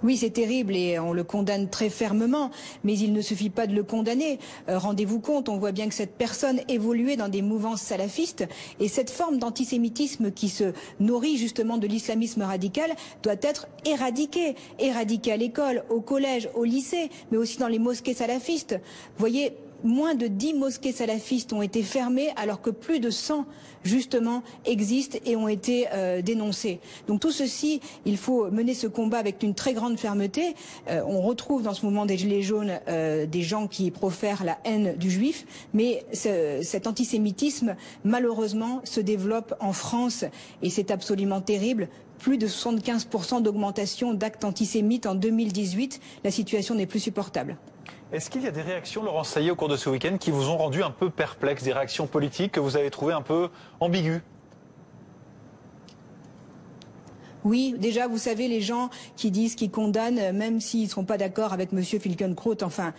Oui, c'est terrible et on le condamne très fermement, mais il ne suffit pas de le condamner. Rendez-vous compte, on voit bien que cette personne évoluait dans des mouvances salafistes et cette forme d'antisémitisme qui se nourrit justement de l'islamisme radical doit être éradiquée. Éradiquée à l'école, au collège, au lycée, mais aussi dans les mosquées salafistes. Vous voyez, moins de 10 mosquées salafistes ont été fermées alors que plus de 100 justement existent et ont été dénoncées. Donc tout ceci, il faut mener ce combat avec une très grande fermeté. On retrouve dans ce mouvement des Gilets jaunes des gens qui profèrent la haine du juif, mais cet antisémitisme malheureusement se développe en France et c'est absolument terrible. Plus de 75% d'augmentation d'actes antisémites en 2018. La situation n'est plus supportable. Est-ce qu'il y a des réactions, Laurence Saillet, au cours de ce week-end qui vous ont rendu un peu perplexe, des réactions politiques que vous avez trouvées un peu ambiguës? Oui, déjà, vous savez, les gens qui disent, qui condamnent, même s'ils ne sont pas d'accord avec Monsieur Filkenkraut, enfin,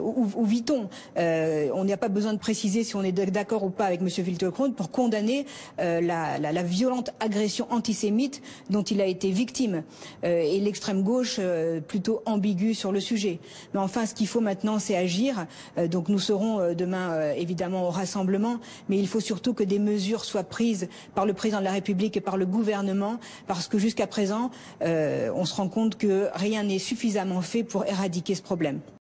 où vit-on? On n'a pas besoin de préciser si on est d'accord ou pas avec Monsieur Filkenkraut pour condamner la violente agression antisémite dont il a été victime. Et l'extrême gauche plutôt ambiguë sur le sujet. Mais enfin, ce qu'il faut maintenant, c'est agir. Donc nous serons demain, évidemment, au rassemblement. Mais il faut surtout que des mesures soient prises par le président de la République et par le gouvernement, parce que jusqu'à présent, on se rend compte que rien n'est suffisamment fait pour éradiquer ce problème.